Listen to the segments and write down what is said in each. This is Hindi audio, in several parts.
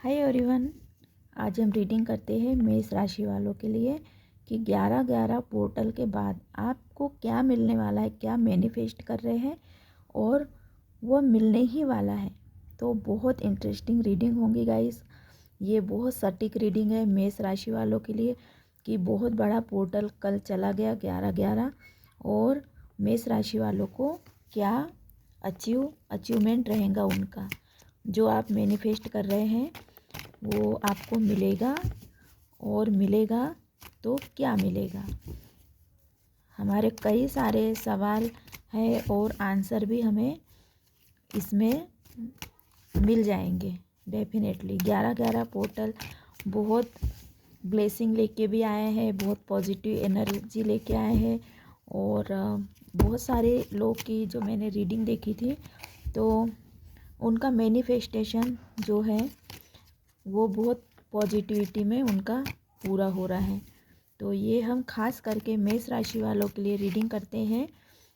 Hi everyone. आज हम रीडिंग करते हैं मेष राशि वालों के लिए कि 11/11 पोर्टल के बाद आपको क्या मिलने वाला है, क्या मैनिफेस्ट कर रहे हैं और वो मिलने ही वाला है। तो बहुत इंटरेस्टिंग रीडिंग होंगी गाइस। ये बहुत सटीक रीडिंग है मेष राशि वालों के लिए कि बहुत बड़ा पोर्टल कल चला गया 11/11 और मेष राशि वालों को क्या अचीवमेंट रहेगा उनका, जो आप मैनिफेस्ट कर रहे हैं वो आपको मिलेगा और मिलेगा तो क्या मिलेगा। हमारे कई सारे सवाल हैं और आंसर भी हमें इसमें मिल जाएंगे डेफिनेटली। 11/11 पोर्टल बहुत ब्लेसिंग लेके भी आए हैं, बहुत पॉजिटिव एनर्जी लेके आए हैं और बहुत सारे लोग की जो मैंने रीडिंग देखी थी तो उनका मैनिफेस्टेशन जो है वो बहुत पॉजिटिविटी में उनका पूरा हो रहा है। तो ये हम खास करके मेष राशि वालों के लिए रीडिंग करते हैं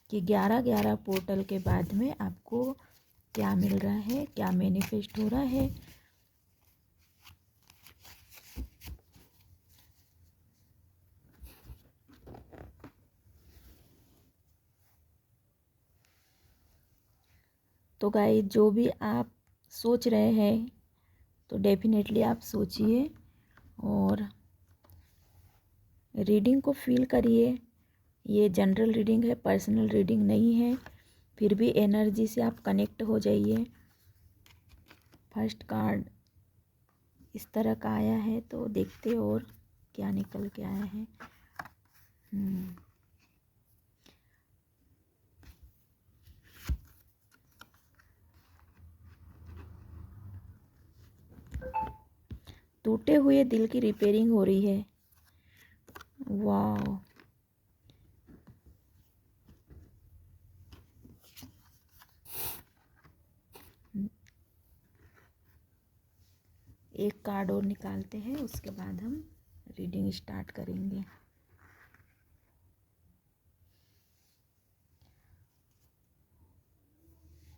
कि 11/11 पोर्टल के बाद में आपको क्या मिल रहा है, क्या मैनिफेस्ट हो रहा है। तो गाइस, जो भी आप सोच रहे हैं तो डेफिनेटली आप सोचिए और रीडिंग को फील करिए। ये जनरल रीडिंग है, पर्सनल रीडिंग नहीं है, फिर भी एनर्जी से आप कनेक्ट हो जाइए। फर्स्ट कार्ड इस तरह का आया है तो देखते और क्या निकल के आया है। टूटे हुए दिल की रिपेयरिंग हो रही है। वाह, एक कार्ड और निकालते हैं, उसके बाद हम रीडिंग स्टार्ट करेंगे।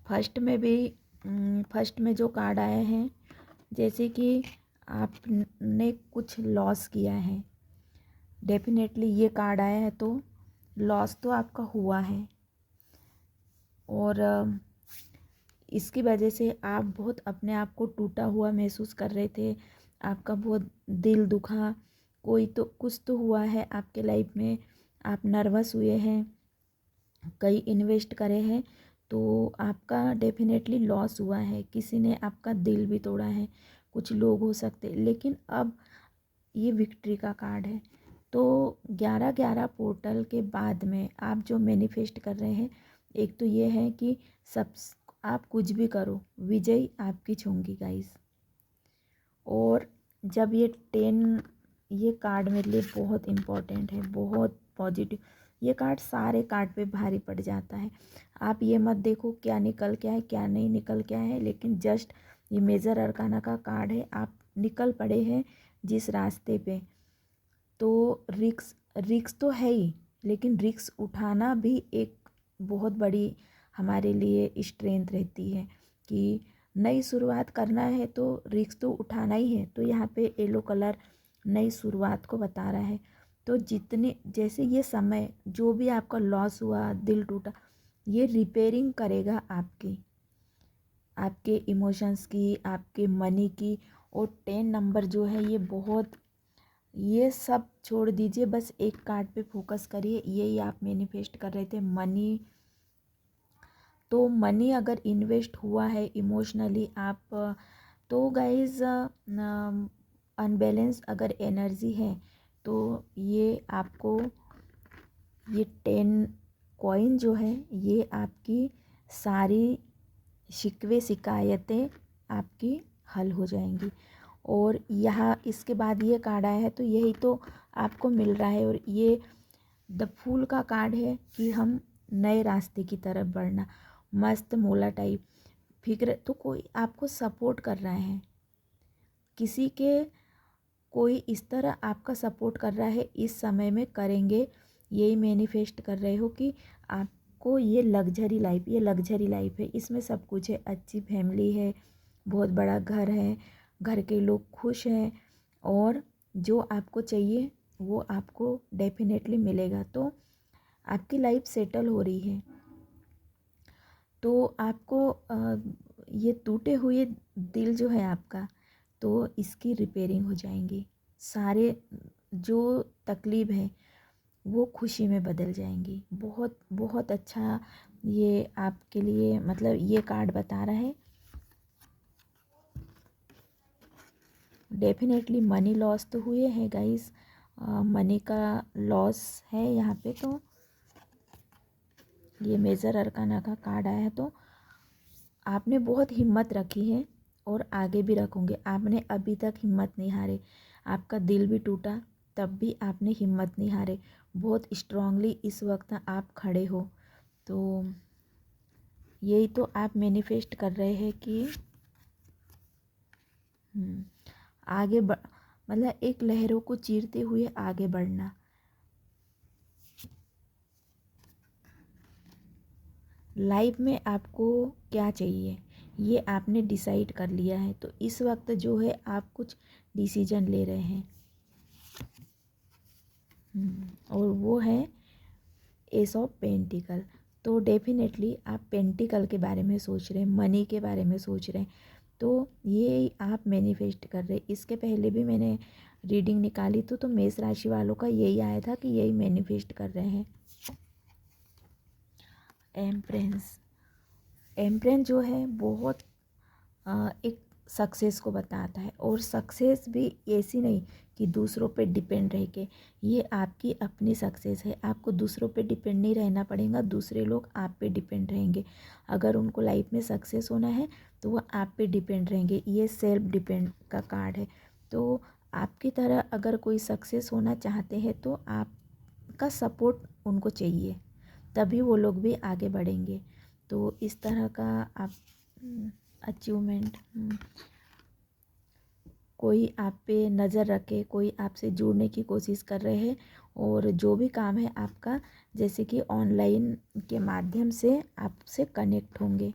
फर्स्ट में जो कार्ड आए हैं, जैसे कि आपने कुछ लॉस किया है, डेफिनेटली ये कार्ड आया है तो लॉस तो आपका हुआ है और इसकी वजह से आप बहुत अपने आप को टूटा हुआ महसूस कर रहे थे। आपका बहुत दिल दुखा, कोई तो कुछ तो हुआ है आपके लाइफ में, आप नर्वस हुए हैं, कई इन्वेस्ट करे हैं तो आपका डेफिनेटली लॉस हुआ है। किसी ने आपका दिल भी तोड़ा है, कुछ लोग हो सकते, लेकिन अब ये विक्ट्री का कार्ड है। तो 11/11 पोर्टल के बाद में आप जो मैनिफेस्ट कर रहे हैं, एक तो ये है कि सब आप कुछ भी करो, विजय आपकी होंगी गाइस। और जब ये कार्ड मेरे लिए बहुत इम्पोर्टेंट है, बहुत पॉजिटिव। ये कार्ड सारे कार्ड पे भारी पड़ जाता है। आप ये मत देखो क्या निकल क्या है, क्या नहीं निकल क्या है, लेकिन जस्ट ये मेजर अरकाना का कार्ड है। आप निकल पड़े हैं जिस रास्ते पे, तो रिक्स तो है ही, लेकिन रिक्स उठाना भी एक बहुत बड़ी हमारे लिए स्ट्रेंथ रहती है कि नई शुरुआत करना है तो रिक्स तो उठाना ही है। तो यहाँ पे येलो कलर नई शुरुआत को बता रहा है। तो जितने जैसे ये समय जो भी आपका लॉस हुआ, दिल टूटा, ये रिपेयरिंग करेगा आपके इमोशंस की, आपके मनी की। और 10 नंबर जो है ये बहुत, ये सब छोड़ दीजिए, बस एक कार्ड पे फोकस करिए। यही आप मैनिफेस्ट कर रहे थे, मनी। तो मनी अगर इन्वेस्ट हुआ है इमोशनली आप, तो गाइज अनबैलेंस अगर एनर्जी है तो ये आपको, ये 10 कॉइन जो है ये आपकी सारी शिकवे शिकायतें आपकी हल हो जाएंगी। और यहाँ इसके बाद ये कार्ड आया है तो यही तो आपको मिल रहा है। और ये द फूल का कार्ड है कि हम नए रास्ते की तरफ बढ़ना, मस्त मोला टाइप फिक्र। तो कोई आपको सपोर्ट कर रहा है, किसी के कोई इस तरह आपका सपोर्ट कर रहा है, इस समय में करेंगे। यही मैनिफेस्ट कर रहे हो कि आपको ये लग्जरी लाइफ है, इसमें सब कुछ है, अच्छी फैमिली है, बहुत बड़ा घर है, घर के लोग खुश हैं और जो आपको चाहिए वो आपको डेफिनेटली मिलेगा। तो आपकी लाइफ सेटल हो रही है। तो आपको ये टूटे हुए दिल जो है आपका, तो इसकी रिपेयरिंग हो जाएंगी। सारे जो तकलीफ है वो खुशी में बदल जाएंगी। बहुत बहुत अच्छा ये आपके लिए मतलब ये कार्ड बता रहा है। डेफिनेटली मनी लॉस तो हुए हैं गाइस, मनी का लॉस है यहाँ पे। तो ये मेजर अरकाना का कार्ड आया है। तो आपने बहुत हिम्मत रखी है और आगे भी रखोगे। आपने अभी तक हिम्मत नहीं हारे। आपका दिल भी टूटा तब भी आपने हिम्मत नहीं हारे। बहुत स्ट्रांगली इस वक्त आप खड़े हो। तो यही तो आप मैनिफेस्ट कर रहे हैं कि आगे मतलब एक लहरों को चीरते हुए आगे बढ़ना। लाइफ में आपको क्या चाहिए ये आपने डिसाइड कर लिया है। तो इस वक्त जो है आप कुछ डिसीजन ले रहे हैं। और वो है एस ऑफ पेंटिकल। तो डेफिनेटली आप पेंटिकल के बारे में सोच रहे हैं, मनी के बारे में सोच रहे हैं। तो ये आप मैनिफेस्ट कर रहे हैं। इसके पहले भी मैंने रीडिंग निकाली तो मेष राशि वालों का यही आया था कि यही मैनिफेस्ट कर रहे हैं। एम्प्रेंस, एम्प्रेंस जो है बहुत एक सक्सेस को बताता है। और सक्सेस भी ऐसी नहीं कि दूसरों पे डिपेंड रह के, ये आपकी अपनी सक्सेस है। आपको दूसरों पे डिपेंड नहीं रहना पड़ेगा, दूसरे लोग आप पे डिपेंड रहेंगे। अगर उनको लाइफ में सक्सेस होना है तो वो आप पे डिपेंड रहेंगे। ये सेल्फ डिपेंड का कार्ड है। तो आपकी तरह अगर कोई सक्सेस होना चाहते हैं तो आपका सपोर्ट उनको चाहिए, तभी वो लोग भी आगे बढ़ेंगे। तो इस तरह का आप अचीवमेंट, कोई आप पे नज़र रखे, कोई आपसे जुड़ने की कोशिश कर रहे हैं। और जो भी काम है आपका, जैसे कि ऑनलाइन के माध्यम से आपसे कनेक्ट होंगे।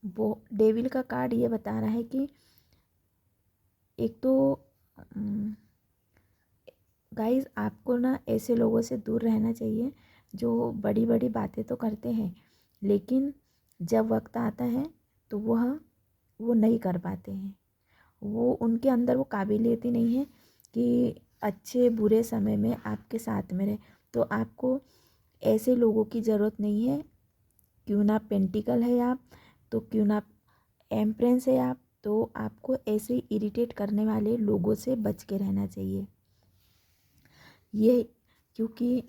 वो डेविल का कार्ड ये बता रहा है कि एक तो गाइस आपको ना ऐसे लोगों से दूर रहना चाहिए जो बड़ी बड़ी बातें तो करते हैं लेकिन जब वक्त आता है तो वो नहीं कर पाते हैं। वो उनके अंदर वो काबिलियत ही नहीं है कि अच्छे बुरे समय में आपके साथ में रहे। तो आपको ऐसे लोगों की ज़रूरत नहीं है। क्यों ना पेंटिकल है आप, तो क्यों ना एम्प्रेंस है आप, तो आपको ऐसे इरिटेट करने वाले लोगों से बच के रहना चाहिए। ये क्योंकि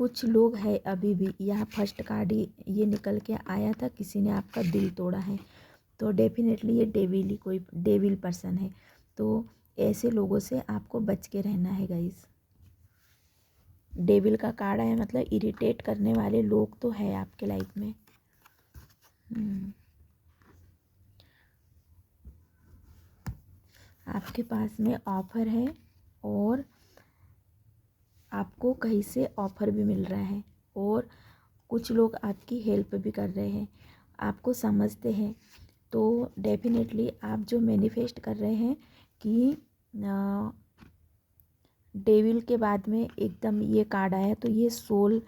कुछ लोग हैं अभी भी, यहाँ फर्स्ट कार्ड ही ये निकल के आया था, किसी ने आपका दिल तोड़ा है। तो डेफिनेटली ये डेविल ही कोई डेविल पर्सन है। तो ऐसे लोगों से आपको बच के रहना है गाइस। डेविल का कार्ड आया मतलब इरिटेट करने वाले लोग तो है आपके लाइफ में। आपके पास में ऑफर है और आपको कहीं से ऑफ़र भी मिल रहा है और कुछ लोग आपकी हेल्प भी कर रहे हैं, आपको समझते हैं। तो डेफिनेटली आप जो मैनिफेस्ट कर रहे हैं कि डेविल के बाद में एकदम ये कार्ड आया, तो ये सोल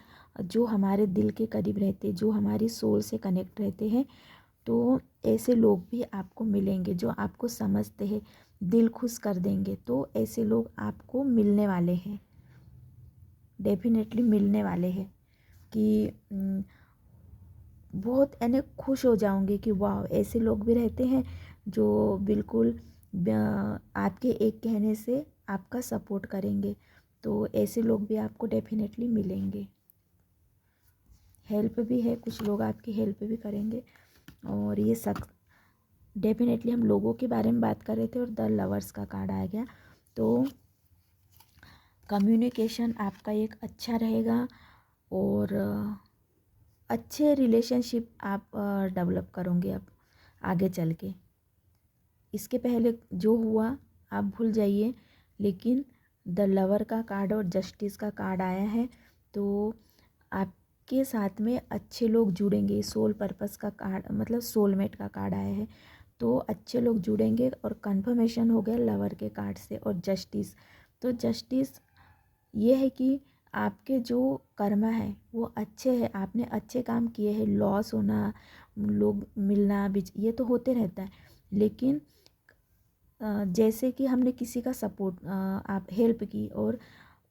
जो हमारे दिल के करीब रहते, जो हमारी सोल से कनेक्ट रहते हैं, तो ऐसे लोग भी आपको मिलेंगे जो आपको समझते हैं, दिल खुश कर देंगे। तो ऐसे लोग आपको मिलने वाले हैं, डेफिनेटली मिलने वाले हैं कि बहुत यानी खुश हो जाओगे कि वाह, ऐसे लोग भी रहते हैं जो बिल्कुल आपके एक कहने से आपका सपोर्ट करेंगे। तो ऐसे लोग भी आपको डेफिनेटली मिलेंगे। हेल्प भी है, कुछ लोग आपकी हेल्प भी करेंगे। और ये सब डेफिनेटली हम लोगों के बारे में बात कर रहे थे और द लवर्स का कार्ड आ गया। तो कम्युनिकेशन आपका एक अच्छा रहेगा और अच्छे रिलेशनशिप आप डेवलप करोगे अब आगे चल के। इसके पहले जो हुआ आप भूल जाइए, लेकिन द लवर का कार्ड और जस्टिस का कार्ड आया है। तो आपके साथ में अच्छे लोग जुड़ेंगे। सोल पर्पस का कार्ड मतलब सोलमेट का कार्ड आया है, तो अच्छे लोग जुड़ेंगे और कंफर्मेशन हो गया लवर के कार्ड से। और जस्टिस, तो जस्टिस ये है कि आपके जो कर्मा है वो अच्छे हैं, आपने अच्छे काम किए हैं। लॉस होना, लोग मिलना ये तो होते रहता है, लेकिन जैसे कि हमने किसी का सपोर्ट आप हेल्प की और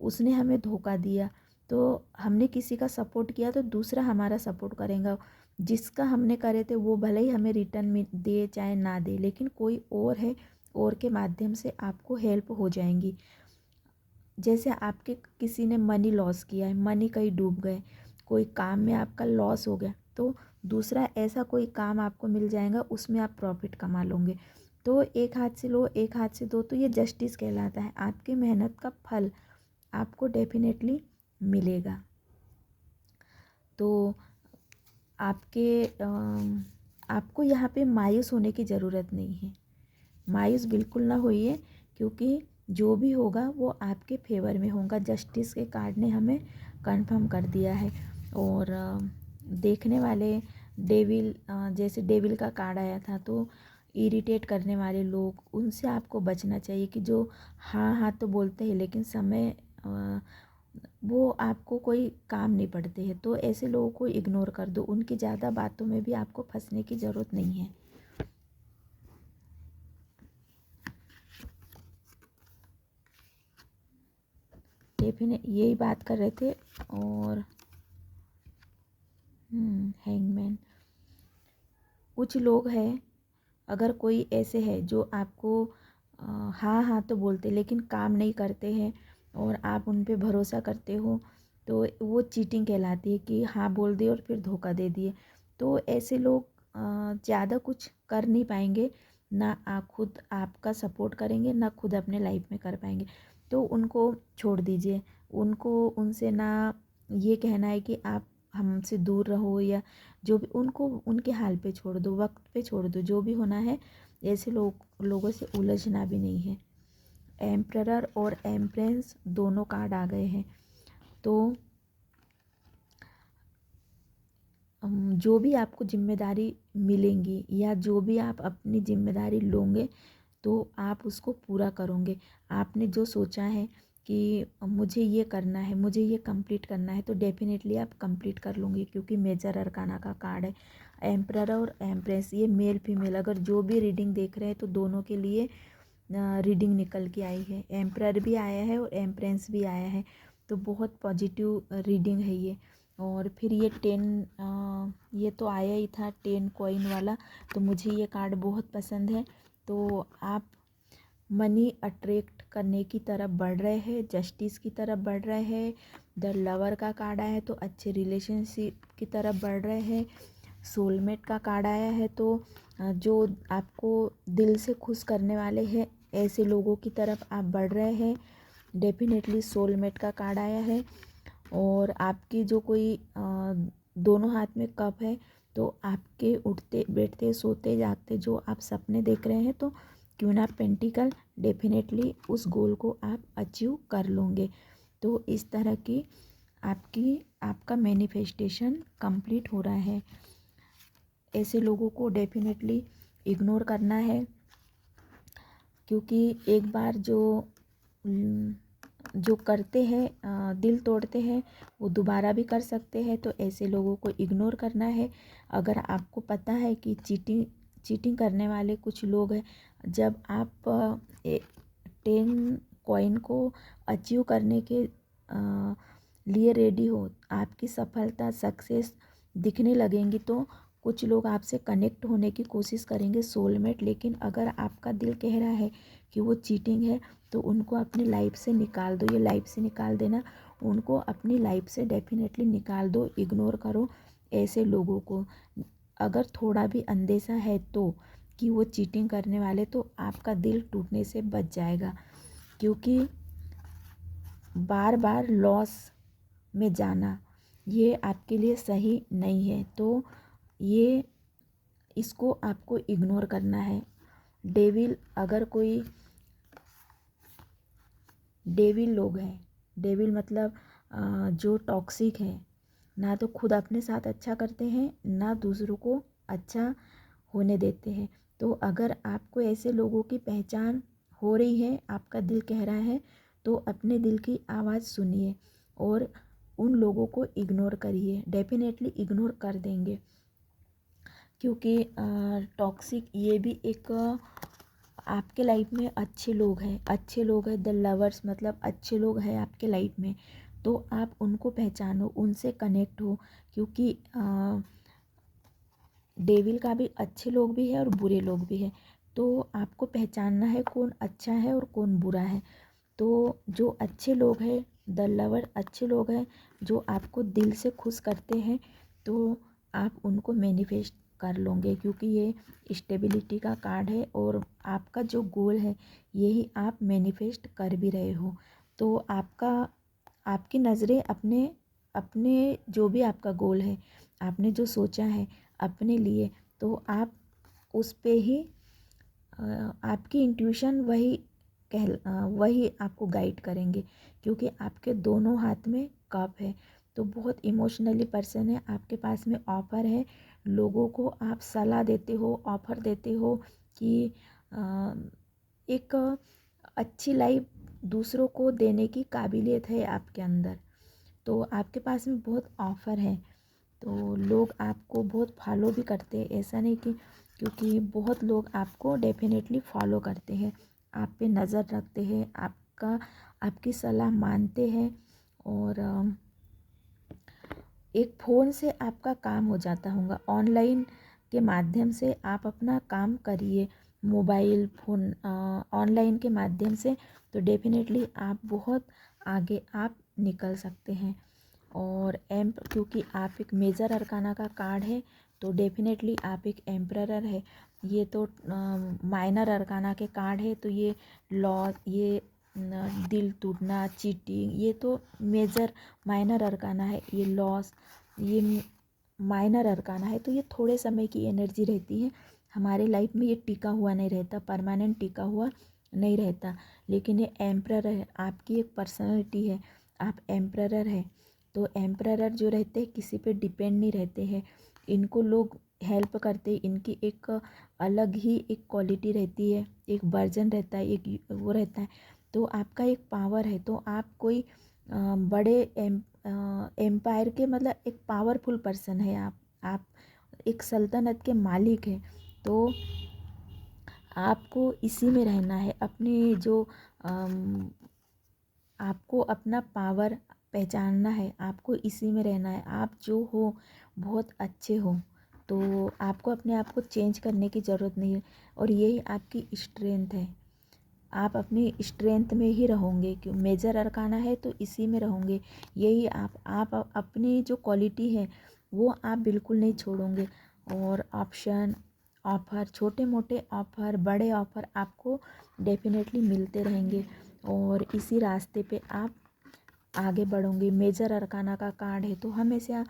उसने हमें धोखा दिया, तो हमने किसी का सपोर्ट किया तो दूसरा हमारा सपोर्ट करेगा। जिसका हमने करे थे वो भले ही हमें रिटर्न में दे चाहे ना दे, लेकिन कोई और है और के माध्यम से आपको हेल्प हो जाएंगी। जैसे आपके किसी ने मनी लॉस किया है, मनी कहीं डूब गए, कोई काम में आपका लॉस हो गया, तो दूसरा ऐसा कोई काम आपको मिल जाएगा, उसमें आप प्रॉफिट कमा लोगे। तो एक हाथ से लो एक हाथ से दो, तो ये जस्टिस कहलाता है। आपकी मेहनत का फल आपको डेफिनेटली मिलेगा। तो आपको यहाँ पे मायूस होने की ज़रूरत नहीं है। मायूस बिल्कुल ना होइए, क्योंकि जो भी होगा वो आपके फेवर में होगा। जस्टिस के कार्ड ने हमें कंफर्म कर दिया है। और देखने वाले डेविल, जैसे डेविल का कार्ड आया था, तो इरिटेट करने वाले लोग, उनसे आपको बचना चाहिए। कि जो हाँ हाँ तो बोलते हैं लेकिन समय वो आपको कोई काम नहीं पड़ते हैं, तो ऐसे लोगों को इग्नोर कर दो। उनकी ज़्यादा बातों में भी आपको फंसने की ज़रूरत नहीं है। डेफिनेट यही बात कर रहे थे। और हैंगमैन, कुछ लोग हैं, अगर कोई ऐसे है जो आपको हाँ हाँ तो बोलते लेकिन काम नहीं करते हैं और आप उन पे भरोसा करते हो, तो वो चीटिंग कहलाती है। कि हाँ बोल दिए और फिर धोखा दे दिए। तो ऐसे लोग ज़्यादा कुछ कर नहीं पाएंगे, ना आप खुद आपका सपोर्ट करेंगे, ना खुद अपने लाइफ में कर पाएंगे। तो उनको छोड़ दीजिए। उनको उनसे ना ये कहना है कि आप हमसे दूर रहो, या जो भी, उनको उनके हाल पे छोड़ दो, वक्त पे छोड़ दो। जो भी होना है, ऐसे लोगों से उलझना भी नहीं है। एम्परर और एम्प्रेंस दोनों कार्ड आ गए हैं। तो जो भी आपको जिम्मेदारी मिलेंगी या जो भी आप अपनी जिम्मेदारी लोगे, तो आप उसको पूरा करोगे। आपने जो सोचा है कि मुझे ये करना है, मुझे ये कंप्लीट करना है, तो डेफिनेटली आप कंप्लीट कर लोगे। क्योंकि मेजर अरकाना का कार्ड है एम्परर और एम्प्रेस, ये मेल फीमेल अगर जो भी रीडिंग देख रहे हैं तो दोनों के लिए रीडिंग निकल के आई है। एम्परर भी आया है और एम्प्रेंस भी आया है, तो बहुत पॉजिटिव रीडिंग है ये। और फिर ये 10, ये तो आया ही था 10 कॉइन वाला, तो मुझे ये कार्ड बहुत पसंद है। तो आप मनी अट्रैक्ट करने की तरफ बढ़ रहे हैं, जस्टिस की तरफ बढ़ रहे हैं। द लवर का कार्ड आया है तो अच्छे रिलेशनशिप की तरफ बढ़ रहे हैं। सोलमेट का कार्ड आया है तो जो आपको दिल से खुश करने वाले हैं, ऐसे लोगों की तरफ आप बढ़ रहे हैं। डेफिनेटली सोलमेट का कार्ड आया है। और आपकी जो कोई दोनों हाथ में कप है, तो आपके उठते बैठते सोते जागते जो आप सपने देख रहे हैं, तो क्वीन ऑफ पेंटिकल, डेफिनेटली उस गोल को आप अचीव कर लोगे। तो इस तरह की आपका मैनिफेस्टेशन कंप्लीट हो रहा है। ऐसे लोगों को डेफिनेटली इग्नोर करना है, क्योंकि एक बार जो करते हैं दिल तोड़ते हैं, वो दोबारा भी कर सकते हैं। तो ऐसे लोगों को इग्नोर करना है। अगर आपको पता है कि चीटिंग करने वाले कुछ लोग हैं, जब आप 10 कॉइन को अचीव करने के लिए रेडी हो, आपकी सफलता सक्सेस दिखने लगेंगी, तो कुछ लोग आपसे कनेक्ट होने की कोशिश करेंगे, सोलमेट। लेकिन अगर आपका दिल कह रहा है कि वो चीटिंग है, तो उनको अपनी लाइफ से निकाल दो। ये लाइफ से निकाल देना, उनको अपनी लाइफ से डेफिनेटली निकाल दो। इग्नोर करो ऐसे लोगों को। अगर थोड़ा भी अंदेशा है तो कि वो चीटिंग करने वाले, तो आपका दिल टूटने से बच जाएगा। क्योंकि बार बार लॉस में जाना ये आपके लिए सही नहीं है। तो ये इसको आपको इग्नोर करना है। डेविल, अगर कोई डेविल लोग हैं। डेविल मतलब जो टॉक्सिक है, ना तो खुद अपने साथ अच्छा करते हैं, ना दूसरों को अच्छा होने देते हैं। तो अगर आपको ऐसे लोगों की पहचान हो रही है, आपका दिल कह रहा है, तो अपने दिल की आवाज़ सुनिए और उन लोगों को इग्नोर करिए। डेफिनेटली इग्नोर कर देंगे, क्योंकि टॉक्सिक ये भी एक आपके लाइफ में अच्छे लोग हैं, अच्छे लोग हैं, द लवर्स मतलब अच्छे लोग हैं आपके लाइफ में। तो आप उनको पहचानो, उनसे कनेक्ट हो, क्योंकि डेविल का भी अच्छे लोग भी है और बुरे लोग भी है। तो आपको पहचानना है कौन अच्छा है और कौन बुरा है। तो जो अच्छे लोग हैं, द लवर अच्छे लोग हैं, जो आपको दिल से खुश करते हैं, तो आप उनको मैनिफेस्ट कर लोगे, क्योंकि ये स्टेबिलिटी का कार्ड है और आपका जो गोल है यही आप मैनिफेस्ट कर भी रहे हो। तो आपकी नज़रें अपने अपने जो भी आपका गोल है, आपने जो सोचा है अपने लिए, तो आप उस पे ही आपकी इंट्यूशन वही आपको गाइड करेंगे, क्योंकि आपके दोनों हाथ में कप है। तो बहुत इमोशनली पर्सन है, आपके पास में ऑफ़र है, लोगों को आप सलाह देते हो, ऑफ़र देते हो कि एक अच्छी लाइफ दूसरों को देने की काबिलियत है आपके अंदर। तो आपके पास में बहुत ऑफ़र है, तो लोग आपको बहुत फॉलो भी करते हैं। ऐसा नहीं कि, क्योंकि बहुत लोग आपको डेफिनेटली फॉलो करते हैं, आप पे नज़र रखते हैं, आपकी सलाह मानते हैं। और एक फ़ोन से आपका काम हो जाता होगा, ऑनलाइन के माध्यम से आप अपना काम करिए, मोबाइल फ़ोन ऑनलाइन के माध्यम से, तो डेफिनेटली आप बहुत आगे आप निकल सकते हैं। और क्योंकि आप एक मेजर अरकाना का कार्ड है, तो डेफिनेटली आप एक एम्परर है। ये तो माइनर अरकाना के कार्ड है, तो ये लॉस, ये दिल टूटना, चीटिंग, ये तो मेजर माइनर अरकाना है। ये लॉस, ये माइनर अरकाना है, तो ये थोड़े समय की एनर्जी रहती है हमारे लाइफ में, ये टिका हुआ नहीं रहता, परमानेंट टिका हुआ नहीं रहता। लेकिन ये एम्परर है, आपकी एक पर्सनैलिटी है, आप एम्परर है। तो एम्परर जो रहते हैं किसी पे डिपेंड नहीं रहते हैं, इनको लोग हेल्प करते, इनकी एक अलग ही एक क्वालिटी रहती है, एक वर्जन रहता है, एक वो रहता है। तो आपका एक पावर है, तो आप कोई बड़े एम्पायर के मतलब एक पावरफुल पर्सन है, आप एक सल्तनत के मालिक हैं। तो आपको इसी में रहना है, अपनी जो आपको अपना पावर पहचानना है, आपको इसी में रहना है। आप जो हो बहुत अच्छे हो, तो आपको अपने आप को चेंज करने की ज़रूरत नहीं है, और यही आपकी स्ट्रेंथ है। आप अपनी स्ट्रेंथ में ही रहोगे, क्यों मेजर अरकाना है तो इसी में रहोगे। यही आप अपनी जो क्वालिटी है वो आप बिल्कुल नहीं छोड़ोगे। और ऑफ़र, छोटे मोटे ऑफ़र, बड़े ऑफ़र आपको डेफिनेटली मिलते रहेंगे, और इसी रास्ते पे आप आगे बढ़ोगे। मेजर अरकाना का कार्ड है, तो हमेशा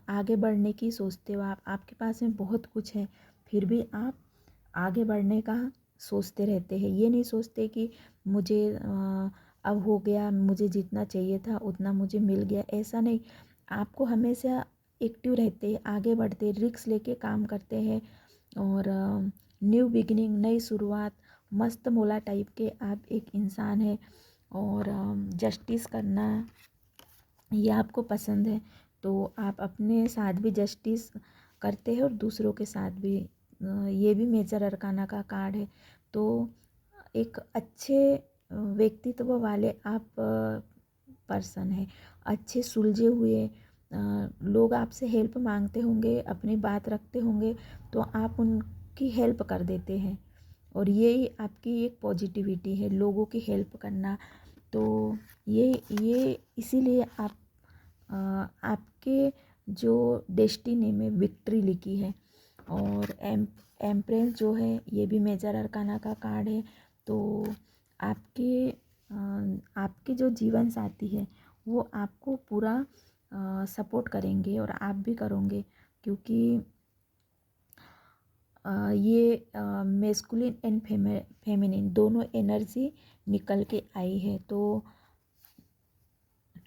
आगे बढ़ने की सोचते हो आप, आपके पास में बहुत कुछ है, फिर भी आप आगे बढ़ने का सोचते रहते हैं। ये नहीं सोचते कि मुझे अब हो गया, मुझे जितना चाहिए था उतना मुझे मिल गया, ऐसा नहीं। आपको हमेशा एक्टिव रहते हैं, आगे बढ़ते, रिस्क लेके काम करते हैं, और न्यू बिगिनिंग, नई शुरुआत, मस्त मोला टाइप के आप एक इंसान है। और जस्टिस करना ये आपको पसंद है, तो आप अपने साथ भी जस्टिस करते हैं और दूसरों के साथ भी। ये भी मेजर अरकाना का कार्ड है। तो एक अच्छे व्यक्तित्व वाले आप पर्सन है, अच्छे सुलझे हुए। लोग आपसे हेल्प मांगते होंगे, अपनी बात रखते होंगे, तो आप उनकी हेल्प कर देते हैं, और यही आपकी एक पॉजिटिविटी है, लोगों की हेल्प करना। तो ये इसीलिए आपके जो डेस्टिनी में विक्ट्री लिखी है। और एम्प्रेस जो है ये भी मेजर अरकाना का कार्ड है। तो आपके आपके जो जीवन साथी है वो आपको पूरा सपोर्ट करेंगे, और आप भी करोगे, क्योंकि ये मेस्कुलिन एंड फेमिनिन दोनों एनर्जी निकल के आई है। तो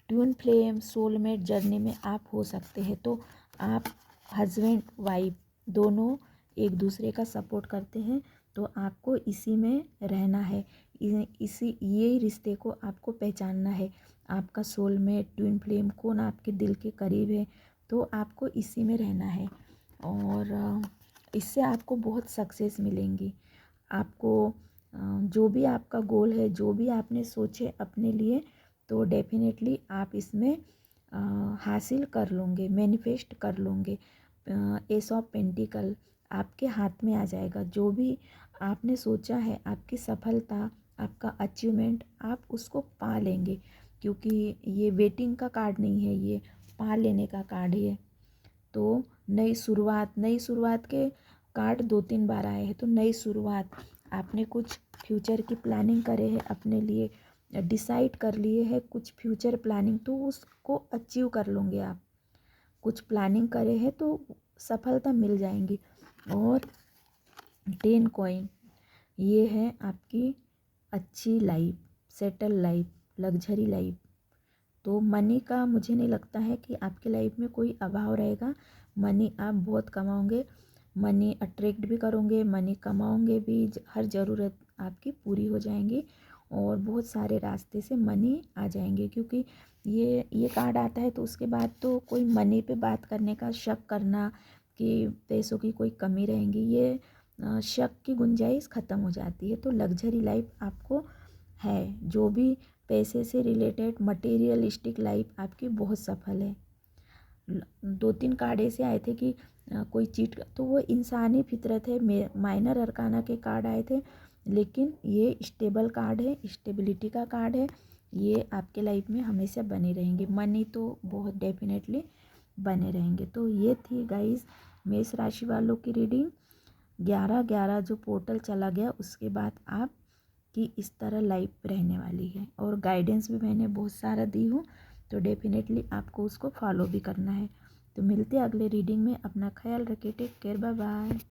ट्विन फ्लेम सोलमेट जर्नी में आप हो सकते हैं। तो आप हस्बैंड वाइफ दोनों एक दूसरे का सपोर्ट करते हैं, तो आपको इसी में रहना है। इसी ये रिश्ते को आपको पहचानना है। आपका सोलमेट ट्विन फ्लेम कौन आपके दिल के करीब है, तो आपको इसी में रहना है। और इससे आपको बहुत सक्सेस मिलेंगी। आपको जो भी आपका गोल है, जो भी आपने सोचे अपने लिए, तो डेफिनेटली आप इसमें हासिल कर लोगे, मैनिफेस्ट कर लोगे। एस ऑफ पेंटिकल आपके हाथ में आ जाएगा। जो भी आपने सोचा है, आपकी सफलता, आपका अचीवमेंट, आप उसको पा लेंगे। क्योंकि ये वेटिंग का कार्ड नहीं है, ये पा लेने का कार्ड है। तो नई शुरुआत के कार्ड 2-3 बार आए हैं। तो नई शुरुआत, आपने कुछ फ्यूचर की प्लानिंग करे है अपने लिए, डिसाइड कर लिए है कुछ फ्यूचर प्लानिंग, तो उसको अचीव कर लोगे आप। कुछ प्लानिंग करे है तो सफलता मिल जाएंगी। और 10 कॉइन, ये है आपकी अच्छी life, settle life, luxury life. तो मनी का मुझे नहीं लगता है कि आपकी लाइफ में कोई अभाव रहेगा। मनी आप बहुत कमाओगे, मनी अट्रैक्ट भी करोगे, मनी कमाओगे भी, हर ज़रूरत आपकी पूरी हो जाएंगी और बहुत सारे रास्ते से मनी आ जाएंगे। क्योंकि ये कार्ड आता है तो उसके बाद तो कोई मनी पे बात करने का, शक करना कि पैसों की कोई कमी रहेंगी, ये शक की गुंजाइश ख़त्म हो जाती है। तो लग्जरी लाइफ आपको है। जो भी पैसे से रिलेटेड मटेरियलिस्टिक लाइफ आपकी बहुत सफल है। 2-3 कार्ड ऐसे आए थे कि कोई चीट, तो वो इंसानी फितरत है। माइनर अरकाना के कार्ड आए थे, लेकिन ये स्टेबल कार्ड है, स्टेबिलिटी का कार्ड है। ये आपके लाइफ में हमेशा बने रहेंगे। मनी तो बहुत डेफिनेटली बने रहेंगे। तो ये थी गाइस मेष राशि वालों की रीडिंग। 11/11 जो पोर्टल चला गया, उसके बाद आप कि इस तरह लाइफ रहने वाली है। और गाइडेंस भी मैंने बहुत सारा दी हूँ, तो डेफिनेटली आपको उसको फॉलो भी करना है। तो मिलते हैं अगले रीडिंग में। अपना ख्याल रखिए। Take care, bye bye.